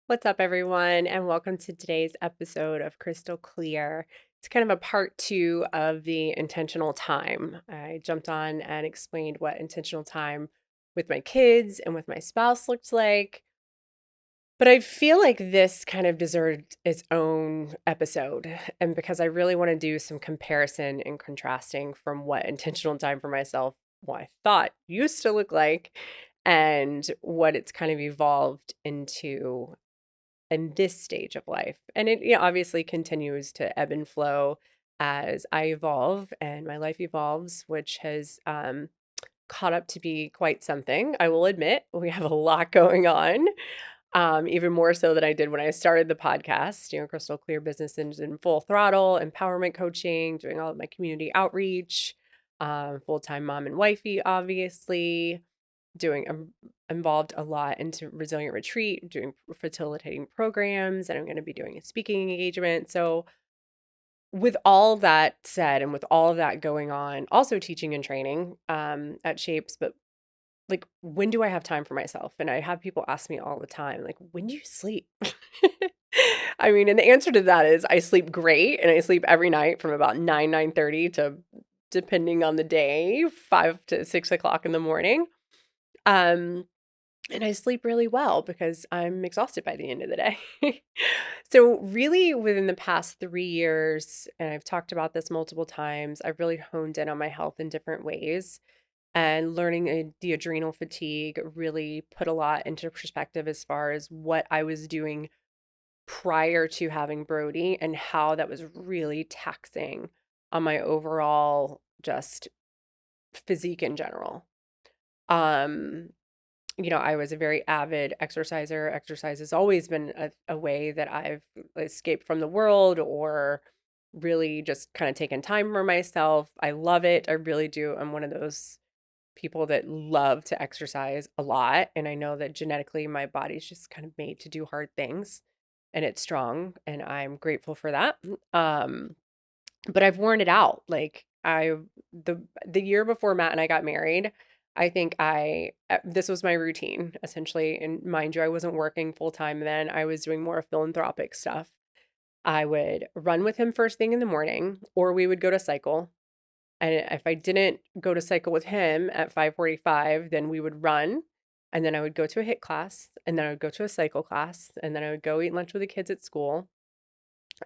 What's up, everyone, and welcome to today's episode of Crystal Clear. It's kind of a part two of the intentional time. I jumped on and explained what intentional time with my kids and with my spouse looked like. But I feel like this kind of deserved its own episode. And because I really want to do some comparison and contrasting from what intentional time for myself, what I thought used to look like, and what it's kind of evolved into in this stage of life. And it obviously continues to ebb and flow as I evolve and my life evolves, which has caught up to be quite something. I will admit we have a lot going on, even more so than I did when I started the podcast. Crystal Clear Business is in full throttle, empowerment coaching, doing all of my community outreach, full time mom and wifey, obviously doing involved a lot into resilient retreat, doing facilitating programs, and I'm going to be doing a speaking engagement. So, with all that said, and with all of that going on, also teaching and training at Shapes, but like, when do I have time for myself? And I have people ask me all the time, like, when do you sleep? I mean, and the answer to that is I sleep great, and I sleep every night from about 9:30 to, depending on the day, 5 to 6 o'clock in the morning. Um, and I sleep really well because I'm exhausted by the end of the day. So, really, within the past 3 years, and I've talked about this multiple times, I've really honed in on my health in different ways. And learning the adrenal fatigue really put a lot into perspective as far as what I was doing prior to having Brody and how that was really taxing on my overall just physique in general. Um, I was a very avid exerciser. Exercise has always been a way that I've escaped from the world or really just kind of taken time for myself. I love it. I really do. I'm one of those people that love to exercise a lot. And I know that genetically my body's just kind of made to do hard things and it's strong. And I'm grateful for that. Um, but I've worn it out. The year before Matt and I got married, I think this was my routine essentially. And mind you, I wasn't working full time then. I was doing more philanthropic stuff. I would run with him first thing in the morning, or we would go to cycle. And if I didn't go to cycle with him at 5:45, then we would run. And then I would go to a HIIT class, and then I would go to a cycle class, and then I would go eat lunch with the kids at school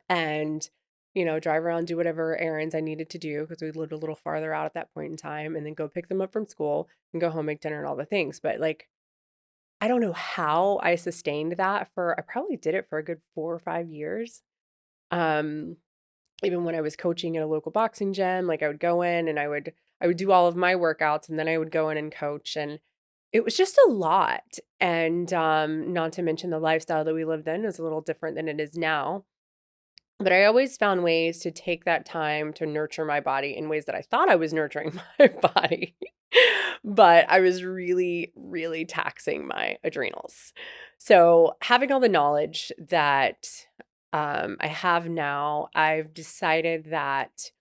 and, drive around, do whatever errands I needed to do because we lived a little farther out at that point in time, and then go pick them up from school and go home, make dinner, and all the things. But like, I don't know how I sustained that I probably did it for a good 4 or 5 years. Um, Even when I was coaching at a local boxing gym, like I would go in and I would do all of my workouts and then I would go in and coach, and it was just a lot. And not to mention the lifestyle that we lived in is a little different than it is now. But I always found ways to take that time to nurture my body in ways that I thought I was nurturing my body. But I was really, really taxing my adrenals. So, having all the knowledge that I have now, I've decided that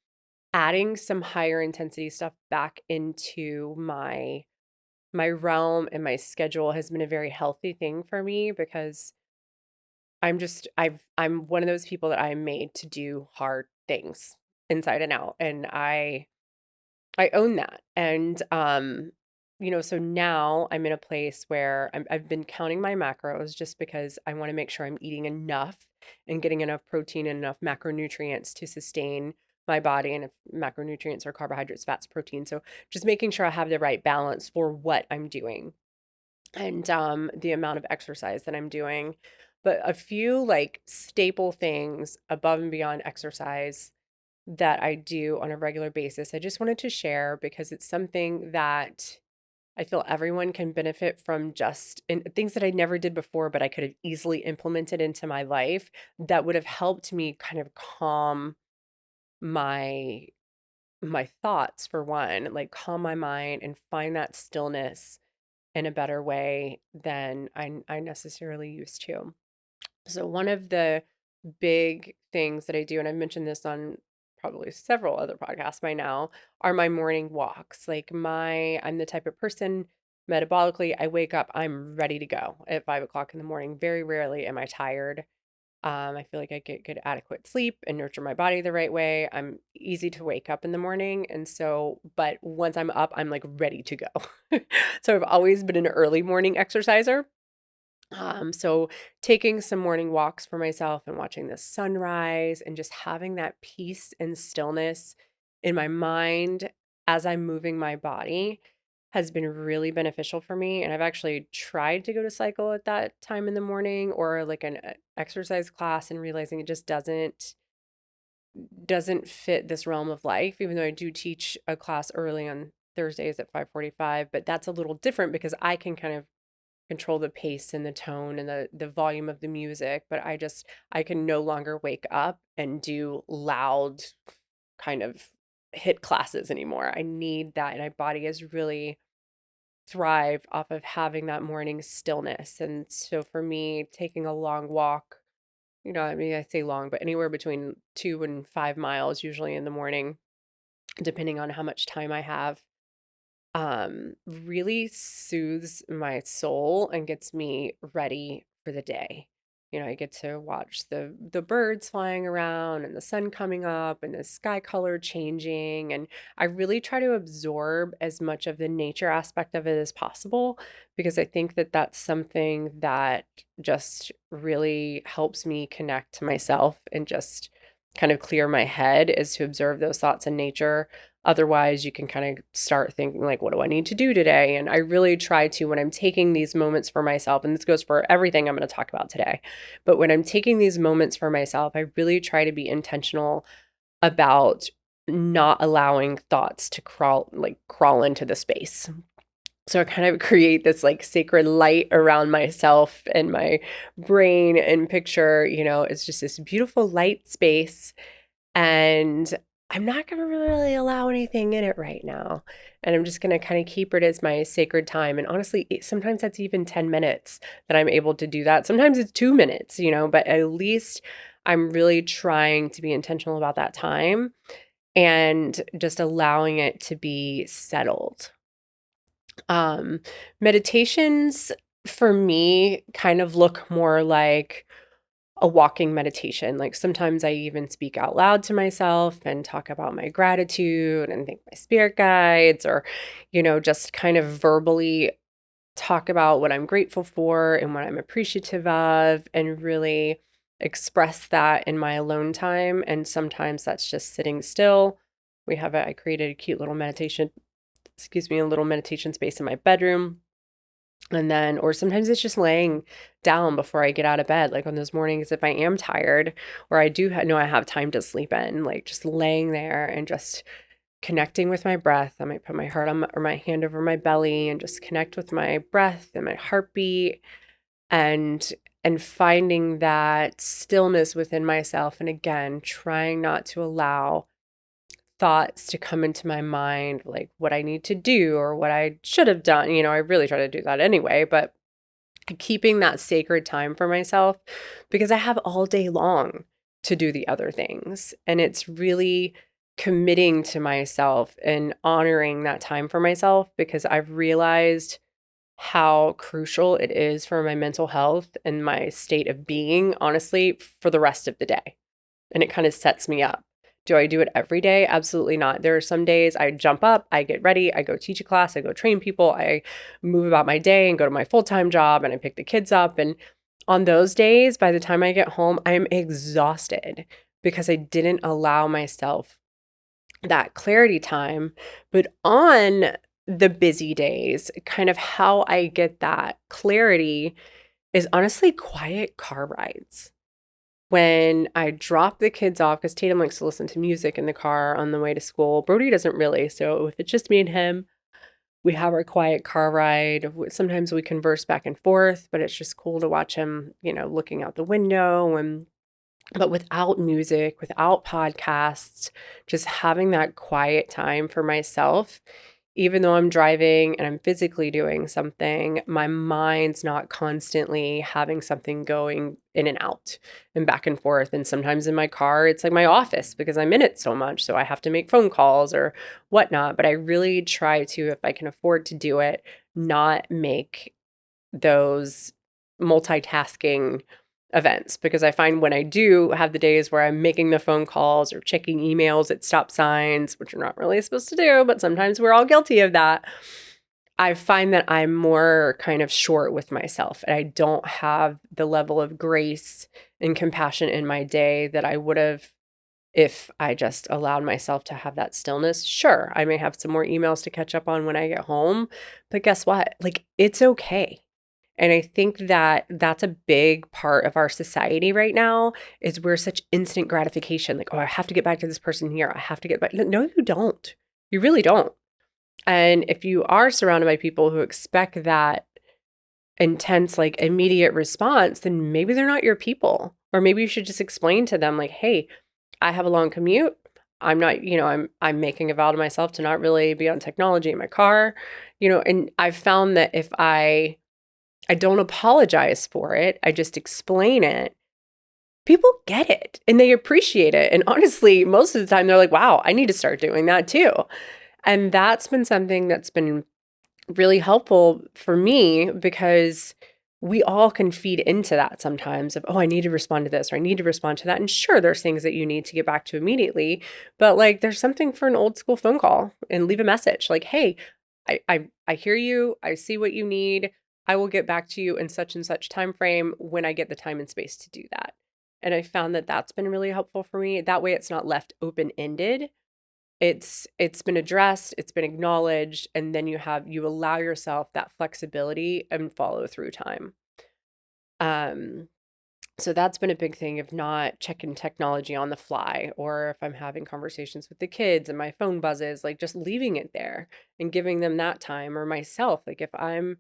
adding some higher intensity stuff back into my realm and my schedule has been a very healthy thing for me because I'm one of those people that I'm made to do hard things inside and out, and I own that. And so now I'm in a place where I've been counting my macros just because I want to make sure I'm eating enough and getting enough protein and enough macronutrients to sustain my body. And if macronutrients are carbohydrates, fats, protein. So just making sure I have the right balance for what I'm doing and the amount of exercise that I'm doing. But a few like staple things above and beyond exercise that I do on a regular basis, I just wanted to share because it's something that I feel everyone can benefit from, just in things that I never did before, but I could have easily implemented into my life that would have helped me kind of calm my my thoughts for one, like calm my mind and find that stillness in a better way than I necessarily used to. So one of the big things that I do, and I've mentioned this on probably several other podcasts by now, are my morning walks. I'm the type of person Metabolically, I wake up, I'm ready to go at 5 o'clock in the morning. Very rarely am I tired. I feel like I get good, adequate sleep and nurture my body the right way. I'm easy to wake up in the morning. And so, but once I'm up, I'm like ready to go. So I've always been an early morning exerciser. So taking some morning walks for myself and watching the sunrise and just having that peace and stillness in my mind as I'm moving my body has been really beneficial for me. And I've actually tried to go to cycle at that time in the morning or like an exercise class and realizing it just doesn't fit this realm of life, even though I do teach a class early on Thursdays at 5:45, but that's a little different because I can kind of control the pace and the tone and the volume of the music, but I can no longer wake up and do loud kind of hit classes anymore. I need that, and my body has really thrived off of having that morning stillness. And so for me, taking a long walk, I mean, I say long, but anywhere between 2 and 5 miles usually in the morning, depending on how much time I have, really soothes my soul and gets me ready for the day. I get to watch the birds flying around and the sun coming up and the sky color changing, and I really try to absorb as much of the nature aspect of it as possible because I think that that's something that just really helps me connect to myself and just kind of clear my head, is to observe those thoughts in nature. Otherwise, you can kind of start thinking like, what do I need to do today? And I really try to, when I'm taking these moments for myself, and this goes for everything I'm going to talk about today, but when I'm taking these moments for myself, I really try to be intentional about not allowing thoughts to crawl into the space. So I kind of create this like sacred light around myself and my brain and picture, it's just this beautiful light space, and I'm not going to really allow anything in it right now. And I'm just going to kind of keep it as my sacred time. And honestly, sometimes that's even 10 minutes that I'm able to do that. Sometimes it's 2 minutes, but at least I'm really trying to be intentional about that time and just allowing it to be settled. Um, Meditations for me kind of look more like a walking meditation. Like sometimes I even speak out loud to myself and talk about my gratitude and thank my spirit guides, or, just kind of verbally talk about what I'm grateful for and what I'm appreciative of, and really express that in my alone time. And sometimes that's just sitting still. I created a cute little a little meditation space in my bedroom. And then, or sometimes it's just laying down before I get out of bed, like on those mornings if I am tired or I do know I have time to sleep in, like just laying there and just connecting with my breath. I might put my heart or my hand over my belly and just connect with my breath and my heartbeat, and finding that stillness within myself. And again, trying not to allow thoughts to come into my mind, like what I need to do or what I should have done. I really try to do that anyway, but keeping that sacred time for myself, because I have all day long to do the other things. And it's really committing to myself and honoring that time for myself, because I've realized how crucial it is for my mental health and my state of being, honestly, for the rest of the day. And it kind of sets me up. Do I do it every day? Absolutely not. There are some days I jump up, I get ready, I go teach a class, I go train people, I move about my day and go to my full-time job and I pick the kids up. And on those days, by the time I get home, I'm exhausted because I didn't allow myself that clarity time. But on the busy days, kind of how I get that clarity is honestly quiet car rides. When I drop the kids off, because Tatum likes to listen to music in the car on the way to school. Brody doesn't really. So if it's just me and him, we have our quiet car ride. Sometimes we converse back and forth, but it's just cool to watch him, looking out the window, but without music, without podcasts, just having that quiet time for myself. Even though I'm driving and I'm physically doing something, my mind's not constantly having something going in and out and back and forth. And sometimes in my car, it's like my office because I'm in it so much. So I have to make phone calls or whatnot. But I really try to, if I can afford to do it, not make those multitasking events, because I find when I do have the days where I'm making the phone calls or checking emails at stop signs, which you're not really supposed to do, but sometimes we're all guilty of that, I find that I'm more kind of short with myself and I don't have the level of grace and compassion in my day that I would have if I just allowed myself to have that stillness. Sure, I may have some more emails to catch up on when I get home, but guess what? Like, it's okay. And I think that that's a big part of our society right now is we're such instant gratification. Like, oh, I have to get back to this person here. I have to get back. No, you don't. You really don't. And if you are surrounded by people who expect that intense, like immediate response, then maybe they're not your people. Or maybe you should just explain to them, like, hey, I have a long commute. I'm not, I'm making a vow to myself to not really be on technology in my car, and I've found that if I don't apologize for it, I just explain it, people get it and they appreciate it. And honestly, most of the time they're like, wow, I need to start doing that too. And that's been something that's been really helpful for me because we all can feed into that sometimes of, oh, I need to respond to this or I need to respond to that. And sure, there's things that you need to get back to immediately, but like there's something for an old school phone call and leave a message like, hey, I hear you. I see what you need. I will get back to you in such and such time frame when I get the time and space to do that. And I found that that's been really helpful for me. That way it's not left open-ended. It's been addressed, it's been acknowledged, and then you allow yourself that flexibility and follow through time. Um, so that's been a big thing of not checking technology on the fly, or if I'm having conversations with the kids and my phone buzzes, like just leaving it there and giving them that time, or myself. Like if I'm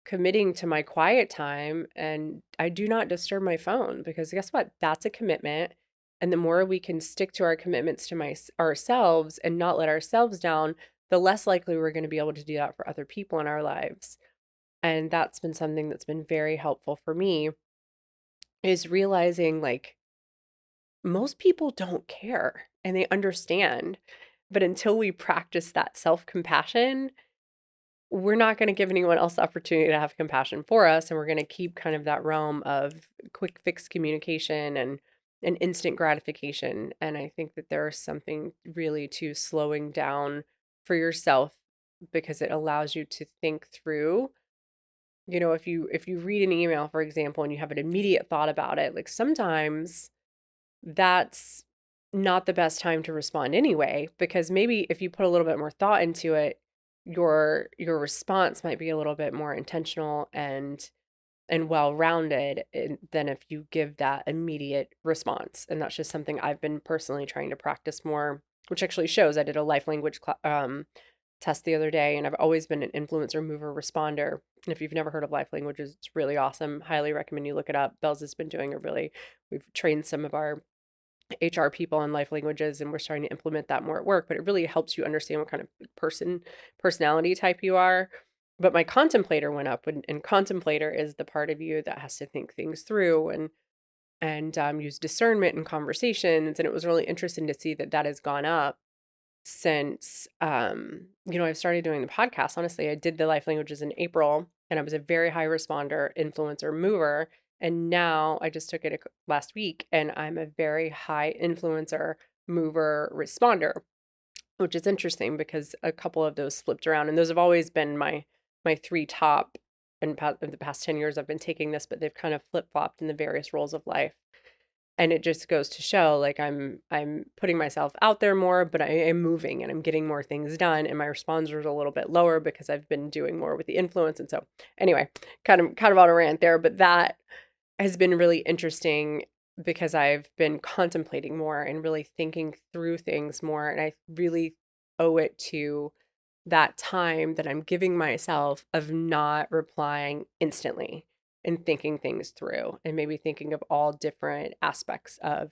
committing to my quiet time and I do not disturb my phone, because guess what? That's a commitment. And the more we can stick to our commitments to ourselves and not let ourselves down, the less likely we're going to be able to do that for other people in our lives. And that's been something that's been very helpful for me is realizing like most people don't care and they understand. But until we practice that self compassion, we're not going to give anyone else the opportunity to have compassion for us. And we're going to keep kind of that realm of quick fix communication and instant gratification. And I think that there is something really to slowing down for yourself because it allows you to think through. If you read an email, for example, and you have an immediate thought about it, like sometimes that's not the best time to respond anyway, because maybe if you put a little bit more thought into it, your response might be a little bit more intentional and well-rounded than if you give that immediate response. And that's just something I've been personally trying to practice more, which actually shows. I did a life language test the other day, and I've always been an influencer, mover, responder. And if you've never heard of life languages, it's really awesome. Highly recommend you look it up. Bells has been doing we've trained some of our HR people on life languages, and we're starting to implement that more at work, but it really helps you understand what kind of personality type you are. But my contemplator went up, and contemplator is the part of you that has to think things through and use discernment in conversations. And it was really interesting to see that that has gone up since I've started doing the podcast. Honestly, I did the life languages in April and I was a very high responder, influencer, mover, and now I just took it last week and I'm a very high influencer, mover, responder, which is interesting because a couple of those flipped around, and those have always been my three top. In the past 10 years I've been taking this, but they've kind of flip-flopped in the various roles of life. And it just goes to show like I'm putting myself out there more, but I am moving and I'm getting more things done, and my response is a little bit lower because I've been doing more with the influence. And so anyway, kind of on a rant there, but that has been really interesting because I've been contemplating more and really thinking through things more, and I really owe it to that time that I'm giving myself of not replying instantly and thinking things through and maybe thinking of all different aspects of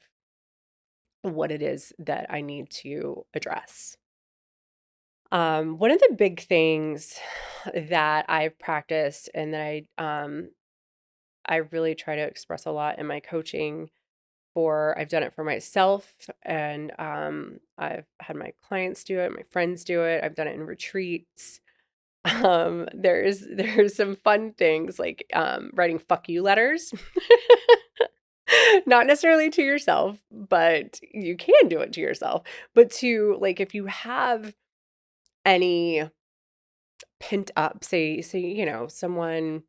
what it is that I need to address. One of the big things that I've practiced and that I really try to express a lot in my coaching, for I've done it for myself, and I've had my clients do it, my friends do it. I've done it in retreats. There's some fun things like writing fuck you letters. Not necessarily to yourself, but you can do it to yourself. But to like if you have any pent up, say, someone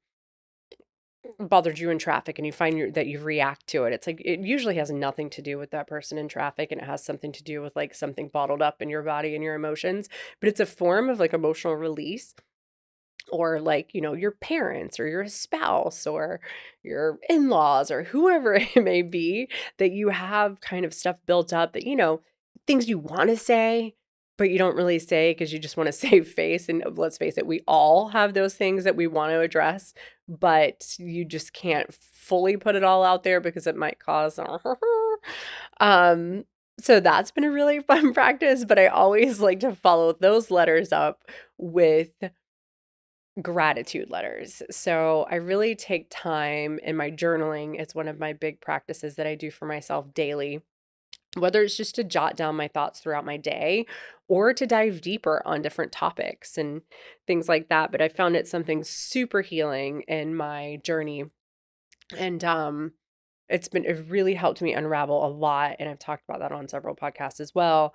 bothered you in traffic and you find that you react to it. It's like it usually has nothing to do with that person in traffic, and it has something to do with like something bottled up in your body and your emotions, but it's a form of like emotional release. Or like, your parents or your spouse or your in-laws or whoever it may be, that you have kind of stuff built up that, things you want to say, but you don't really say because you just want to save face. And let's face it, we all have those things that we want to address, but you just can't fully put it all out there because it might cause um so that's been a really fun practice, but I always like to follow those letters up with gratitude letters. So I really take time in my journaling. It's one of my big practices that I do for myself daily, whether it's just to jot down my thoughts throughout my day or to dive deeper on different topics and things like that. But I found it something super healing in my journey. And it really helped me unravel a lot, and I've talked about that on several podcasts as well.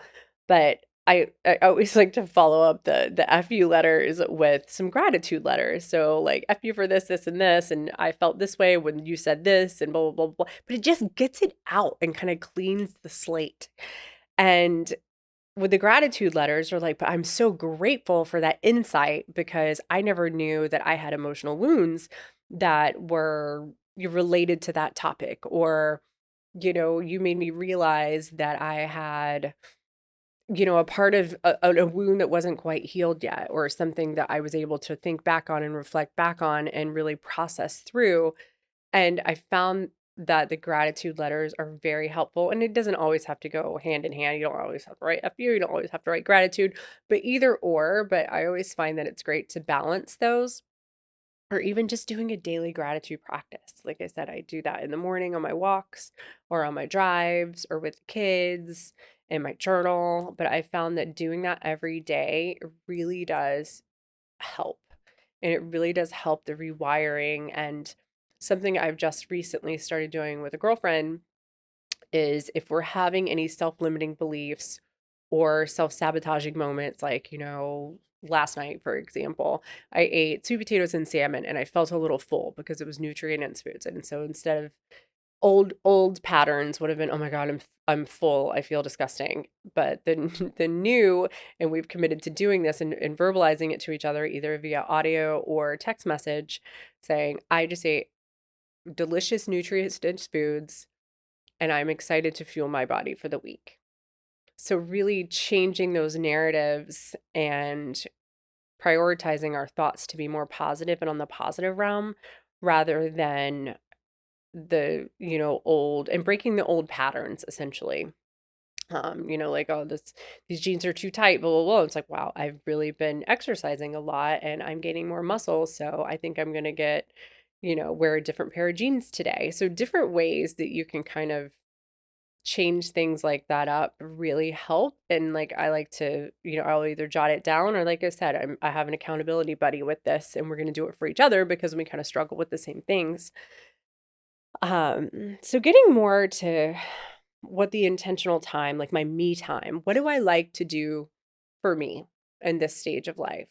But I always like to follow up the FU letters with some gratitude letters. So like F you for this, this, and this, and I felt this way when you said this, and blah blah blah blah. But it just gets it out and kind of cleans the slate. And with the gratitude letters are like, but I'm so grateful for that insight because I never knew that I had emotional wounds that were related to that topic. Or, you made me realize that I had, a part of a wound that wasn't quite healed yet, or something that I was able to think back on and reflect back on and really process through. And I found that the gratitude letters are very helpful, and it doesn't always have to go hand in hand. You don't always have to write FU, you don't always have to write gratitude, but either or. But I always find that it's great to balance those, or even just doing a daily gratitude practice. Like I said, I do that in the morning on my walks or on my drives or with the kids in my journal. But I found that doing that every day really does help. And it really does help the rewiring. And something I've just recently started doing with a girlfriend is if we're having any self limiting beliefs or self sabotaging moments, like, last night, for example, I ate sweet potatoes and salmon and I felt a little full because it was nutrient dense foods. And so instead of old patterns would have been, oh my God, I'm full, I feel disgusting. But the new, and we've committed to doing this and verbalizing it to each other either via audio or text message, saying, I just ate delicious nutrient dense foods and I'm excited to fuel my body for the week. So really changing those narratives and prioritizing our thoughts to be more positive and on the positive realm rather than the, old, and breaking the old patterns essentially. Like, oh, these jeans are too tight, blah, blah, blah. It's like, wow, I've really been exercising a lot and I'm gaining more muscle. So I think I'm going to wear a different pair of jeans today. So different ways that you can kind of change things like that up really help. And like, I like to, I'll either jot it down or like I said, I have an accountability buddy with this and we're going to do it for each other because we kind of struggle with the same things. So getting more to what the intentional time, like my me time, what do I like to do for me in this stage of life?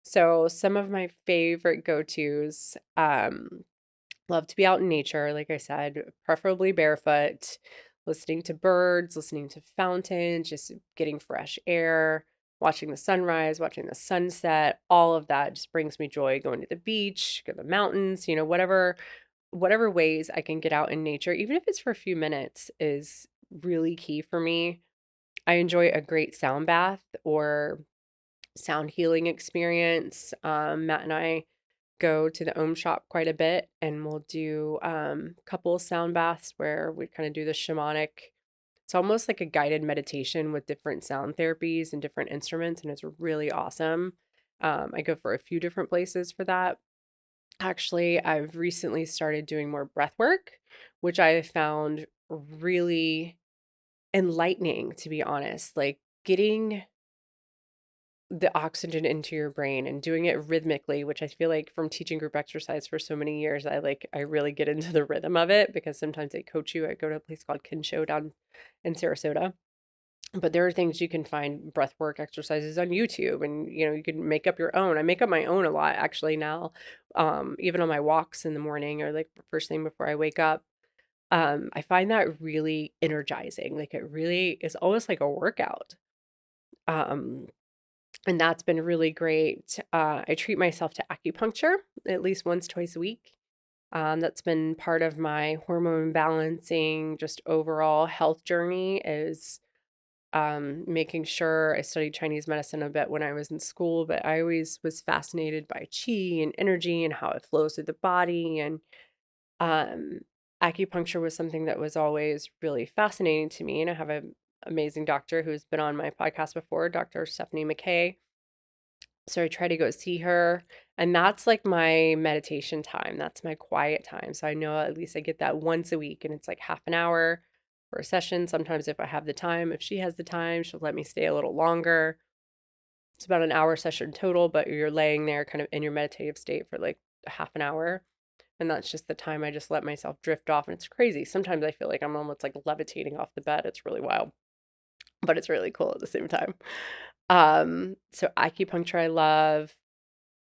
So some of my favorite go-tos, love to be out in nature, like I said, preferably barefoot, listening to birds, listening to fountains, just getting fresh air, watching the sunrise, watching the sunset, all of that just brings me joy. Going to the beach, go to the mountains, whatever ways I can get out in nature, even if it's for a few minutes, is really key for me. I enjoy a great sound bath or sound healing experience. Matt and I go to the Om shop quite a bit, and we'll do a couple of sound baths where we kind of do the shamanic. It's almost like a guided meditation with different sound therapies and different instruments, and it's really awesome. I go for a few different places for that. Actually, I've recently started doing more breath work, which I have found really enlightening, to be honest. Like getting the oxygen into your brain and doing it rhythmically, which I feel like from teaching group exercise for so many years, I really get into the rhythm of it because sometimes they coach you. I go to a place called Kinshow down in Sarasota. But there are things you can find breath work exercises on YouTube, and you can make up your own. I make up my own a lot actually now. Even on my walks in the morning or like first thing before I wake up. I find that really energizing. Like it really is almost like a workout. Um, and that's been really great. I treat myself to acupuncture at least once, twice a week. That's been part of my hormone balancing, just overall health journey is making sure I studied Chinese medicine a bit when I was in school, but I always was fascinated by qi and energy and how it flows through the body. And um, acupuncture was something that was always really fascinating to me. And I have an amazing doctor who's been on my podcast before, Dr. Stephanie McKay. So I try to go see her, and that's like my meditation time. That's my quiet time. So I know at least I get that once a week, and it's like half an hour for a session. Sometimes if I have the time, if she has the time, she'll let me stay a little longer. It's about an hour session total, but you're laying there kind of in your meditative state for like half an hour. And that's just the time I just let myself drift off. And it's crazy. Sometimes I feel like I'm almost like levitating off the bed. It's really wild, but it's really cool at the same time. So acupuncture I love.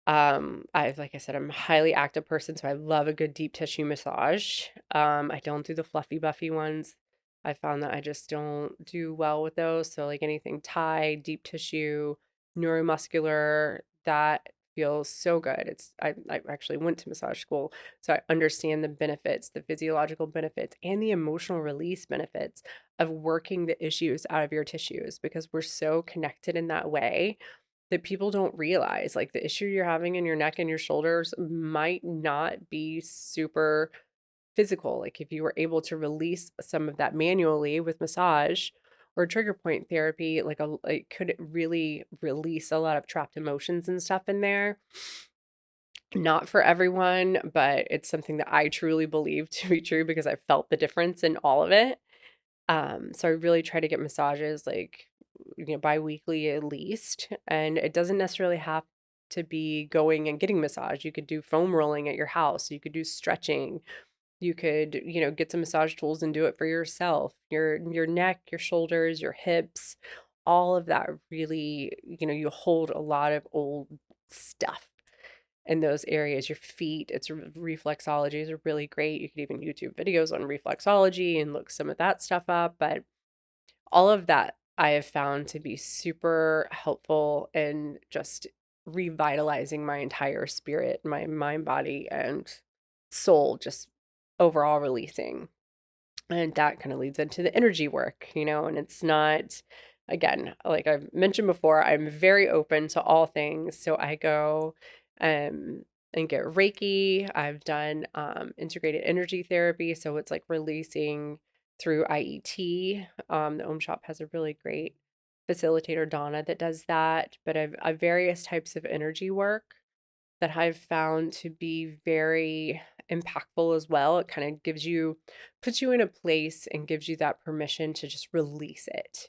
Like I said, I'm a highly active person, so I love a good deep tissue massage. I don't do the fluffy buffy ones. I found that I just don't do well with those. So like anything Thai, deep tissue, neuromuscular, that feels so good. I actually went to massage school, so I understand the benefits, the physiological benefits, and the emotional release benefits of working the issues out of your tissues because we're so connected in that way that people don't realize, like, the issue you're having in your neck and your shoulders might not be super physical. Like, if you were able to release some of that manually with massage or trigger point therapy, like, could it really release a lot of trapped emotions and stuff in there? Not for everyone, but it's something that I truly believe to be true because I felt the difference in all of it. So I really try to get massages like, biweekly at least. And it doesn't necessarily have to be going and getting massage. You could do foam rolling at your house. You could do stretching. You could, get some massage tools and do it for yourself. Your neck, your shoulders, your hips, all of that really, you hold a lot of old stuff in those areas. Your feet, reflexology is really great. You could even YouTube videos on reflexology and look some of that stuff up. But all of that I have found to be super helpful in just revitalizing my entire spirit, my mind, body, and soul, just overall releasing. And that kind of leads into the energy work, and it's not, again, like I've mentioned before, I'm very open to all things. So I go and get Reiki. I've done integrated energy therapy. So it's like releasing through IET. The Om Shop has a really great facilitator, Donna, that does that. But I've various types of energy work that I've found to be very impactful as well. It kind of puts you in a place and gives you that permission to just release it.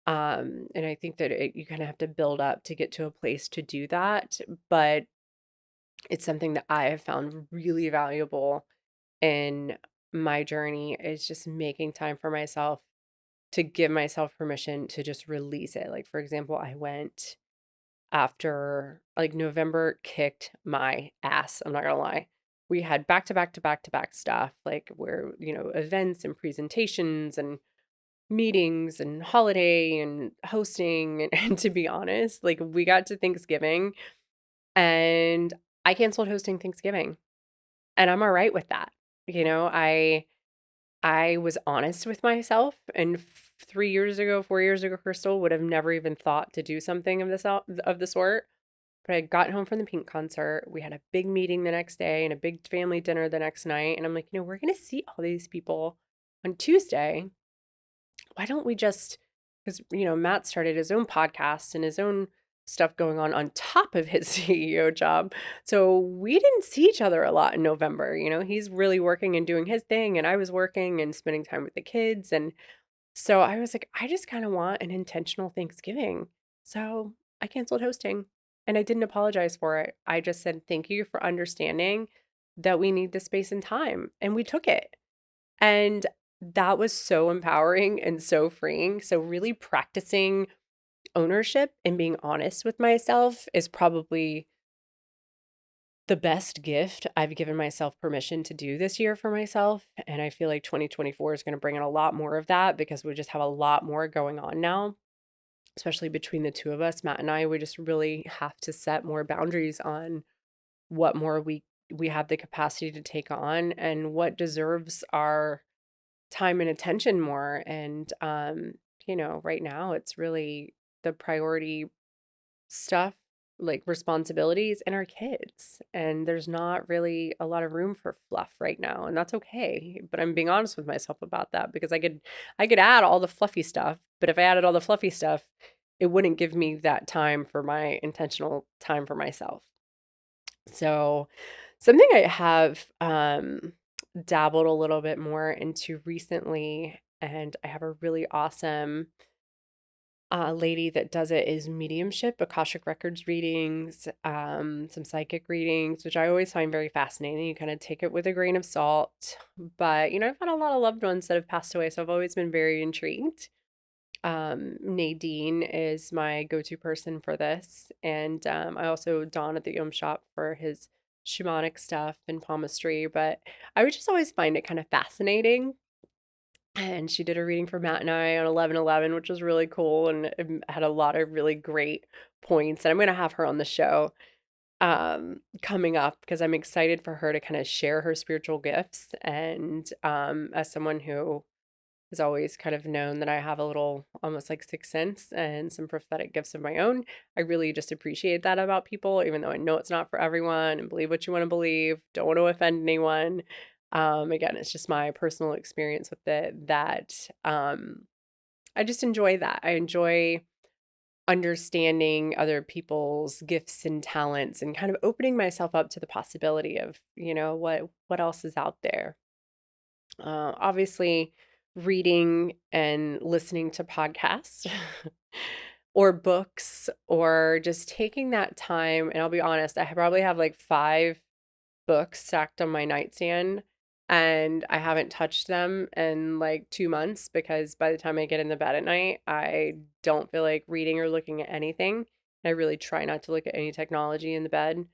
And I think that you kind of have to build up to get to a place to do that. But it's something that I have found really valuable in my journey is just making time for myself to give myself permission to just release it. Like, for example, I went after like November kicked my ass. I'm not gonna lie. We had back to back to back to back stuff, like where, events and presentations and meetings and holiday and hosting. And to be honest, like we got to Thanksgiving and I canceled hosting Thanksgiving. And I'm all right with that. I was honest with myself, and 3 years ago, 4 years ago, Crystal would have never even thought to do something of the sort. But I got home from the Pink concert. We had a big meeting the next day and a big family dinner the next night. And I'm like, we're going to see all these people on Tuesday. Why don't we just, because, Matt started his own podcast and his own stuff going on top of his CEO job. So we didn't see each other a lot in November. He's really working and doing his thing. And I was working and spending time with the kids. And so I was like, I just kind of want an intentional Thanksgiving. So I canceled hosting and I didn't apologize for it. I just said, thank you for understanding that we need the space and time. And we took it. And that was so empowering and so freeing. So, really practicing ownership and being honest with myself is probably the best gift I've given myself permission to do this year for myself. And I feel like 2024 is going to bring in a lot more of that because we just have a lot more going on now, especially between the two of us, Matt and I. We just really have to set more boundaries on what more we have the capacity to take on and what deserves our time and attention more. And right now it's really the priority stuff, like responsibilities and our kids. And there's not really a lot of room for fluff right now, and that's okay. But I'm being honest with myself about that because I could add all the fluffy stuff, but if I added all the fluffy stuff, it wouldn't give me that time for my intentional time for myself. So, something I have dabbled a little bit more into recently, and I have a really awesome lady that does it, is mediumship, Akashic Records readings, some psychic readings, which I always find very fascinating. You kind of take it with a grain of salt. But, I've had a lot of loved ones that have passed away, so I've always been very intrigued. Nadine is my go-to person for this. And I also Don at the Yom Shop for his shamanic stuff and palmistry. But I would just always find it kind of fascinating. And she did a reading for Matt and I on 11/11, which was really cool and it had a lot of really great points. And I'm going to have her on the show coming up because I'm excited for her to kind of share her spiritual gifts. And as someone who has always kind of known that I have a little almost like sixth sense and some prophetic gifts of my own, I really just appreciate that about people, even though I know it's not for everyone and believe what you want to believe, don't want to offend anyone. Again, it's just my personal experience with it that I just enjoy that. I enjoy understanding other people's gifts and talents and kind of opening myself up to the possibility of, what else is out there. Obviously, reading and listening to podcasts or books or just taking that time. And I'll be honest, I probably have like 5 books stacked on my nightstand and I haven't touched them in like 2 months because by the time I get in the bed at night, I don't feel like reading or looking at anything. I really try not to look at any technology in the bed,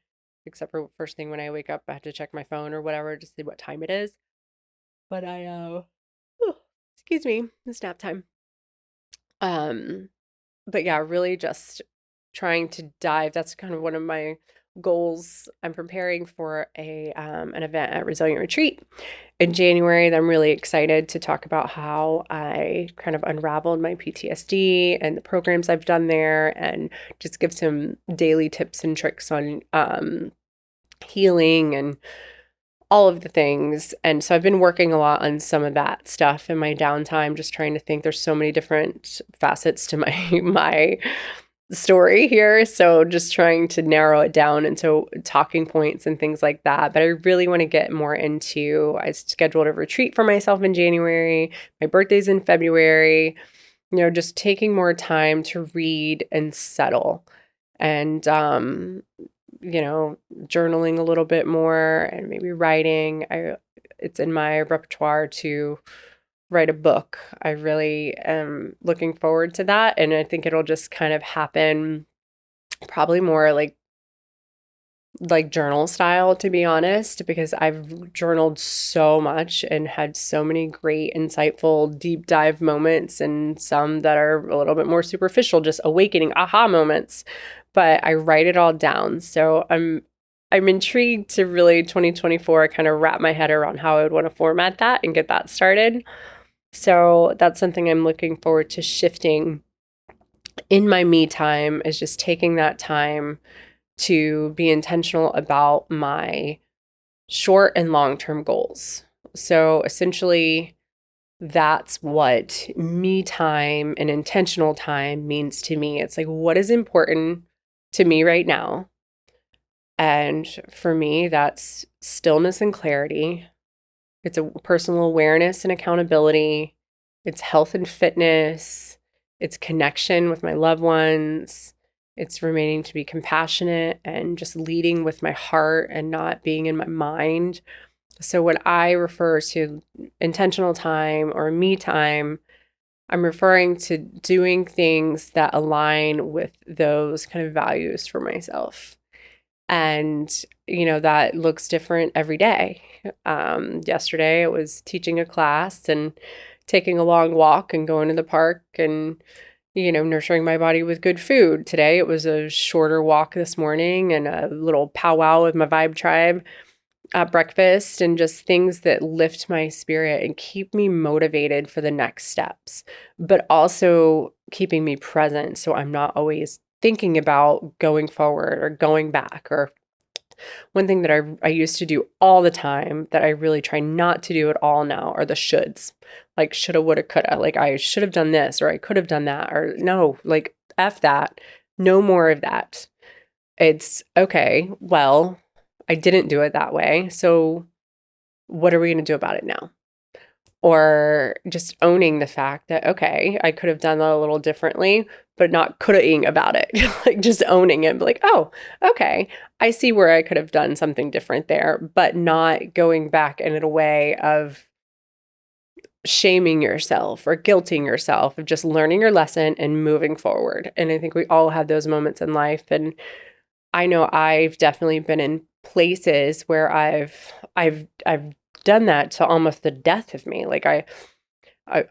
except for first thing when I wake up, I have to check my phone or whatever to see what time it is. But oh, excuse me, it's nap time. Um, but yeah, really just trying to dive. That's kind of one of my goals. I'm preparing for an event at Resilient Retreat in January that I'm really excited to talk about how I kind of unraveled my PTSD and the programs I've done there and just give some daily tips and tricks on healing and all of the things. And so I've been working a lot on some of that stuff in my downtime, just trying to think. There's so many different facets to my my story here. So just trying to narrow it down into talking points and things like that. But I really want to get more into, I scheduled a retreat for myself in January. My birthday's in February. Just taking more time to read and settle. And journaling a little bit more and maybe writing. It's in my repertoire to write a book. I really am looking forward to that. And I think it'll just kind of happen probably more like journal style, to be honest, because I've journaled so much and had so many great, insightful, deep dive moments and some that are a little bit more superficial, just awakening aha moments. But I write it all down. So I'm intrigued to really 2024 kind of wrap my head around how I would want to format that and get that started. So that's something I'm looking forward to shifting in my me time, is just taking that time to be intentional about my short and long-term goals. So essentially, that's what me time and intentional time means to me. It's like, what is important to me right now? And for me, that's stillness and clarity. It's a personal awareness and accountability. It's health and fitness. It's connection with my loved ones. It's remaining to be compassionate and just leading with my heart and not being in my mind. So when I refer to intentional time or me time, I'm referring to doing things that align with those kind of values for myself. And, that looks different every day. Yesterday, I was teaching a class and taking a long walk and going to the park and, nurturing my body with good food. Today, it was a shorter walk this morning and a little powwow with my vibe tribe at breakfast, and just things that lift my spirit and keep me motivated for the next steps, but also keeping me present so I'm not always thinking about going forward or going back. Or one thing that I used to do all the time that I really try not to do at all now are the shoulds. Like shoulda, woulda, coulda. Like I should have done this or I could have done that, or no, like F that. No more of that. It's okay, well, I didn't do it that way. So what are we going to do about it now? Or just owning the fact that, okay, I could have done that a little differently, but not coulda-ing about it. Like just owning it, like, oh, okay, I see where I could have done something different there, but not going back in a way of shaming yourself or guilting yourself, of just learning your lesson and moving forward. And I think we all have those moments in life. And I know I've definitely been in places where I've done that to almost the death of me. Like I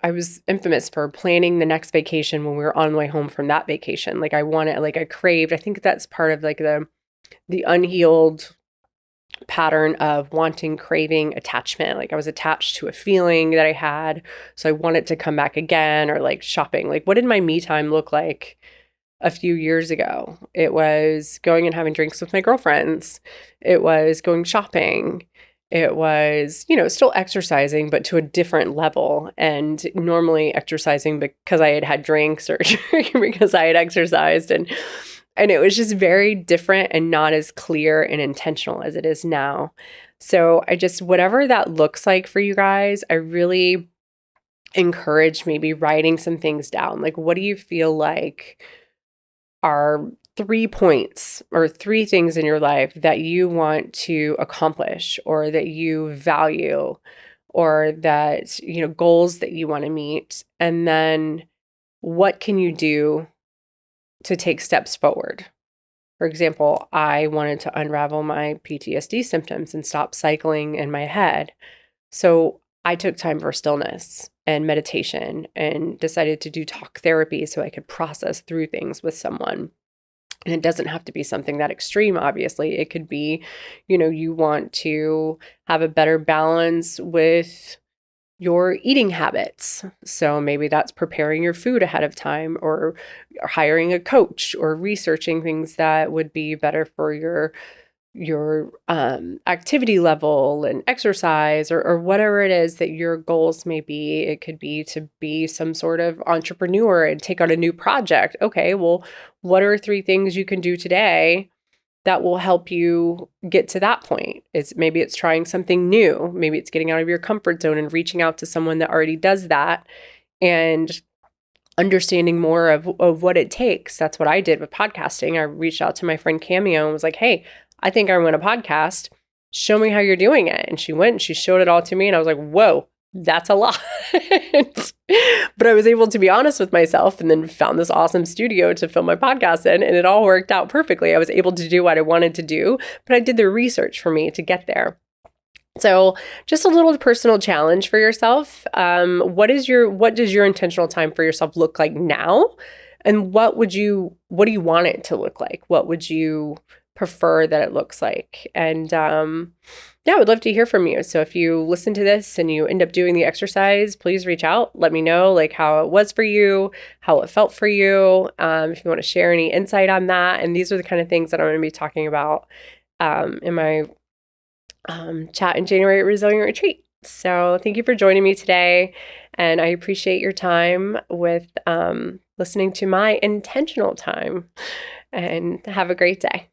was infamous for planning the next vacation when we were on the way home from that vacation. Like I wanted, like I craved. I think that's part of like the unhealed pattern of wanting, craving, attachment. Like I was attached to a feeling that I had, so I wanted to come back again. Or like shopping. Like what did my me time look like a few years ago? It was going and having drinks with my girlfriends. It was going shopping. It was, still exercising, but to a different level. And normally exercising because I had had drinks or because I had exercised. And it was just very different and not as clear and intentional as it is now. So whatever that looks like for you guys, I really encourage maybe writing some things down. Like, what do you feel like are 3 points or 3 things in your life that you want to accomplish, or that you value, or that, goals that you want to meet? And then what can you do to take steps forward? For example, I wanted to unravel my PTSD symptoms and stop cycling in my head. So I took time for stillness and meditation and decided to do talk therapy so I could process through things with someone. And it doesn't have to be something that extreme, obviously. It could be, you want to have a better balance with your eating habits. So maybe that's preparing your food ahead of time, or hiring a coach, or researching things that would be better for your activity level and exercise, or whatever it is that your goals may be. It could be to be some sort of entrepreneur and take on a new project. Okay, well, what are 3 things you can do today that will help you get to that point? Maybe it's trying something new. Maybe it's getting out of your comfort zone and reaching out to someone that already does that and understanding more of what it takes. That's what I did with podcasting. I reached out to my friend Cameo and was like, hey, I think I want a podcast. Show me how you're doing it. And she went and she showed it all to me. And I was like, whoa, that's a lot. But I was able to be honest with myself, and then found this awesome studio to film my podcast in. And it all worked out perfectly. I was able to do what I wanted to do, but I did the research for me to get there. So just a little personal challenge for yourself. What does your intentional time for yourself look like now? And what do you want it to look like? What would you prefer that it looks like? And yeah, I would love to hear from you. So if you listen to this and you end up doing the exercise, please reach out. Let me know like how it was for you, how it felt for you. If you want to share any insight on that. And these are the kind of things that I'm going to be talking about in my chat in January at Resilient Retreat. So thank you for joining me today. And I appreciate your time with listening to my intentional time. And have a great day.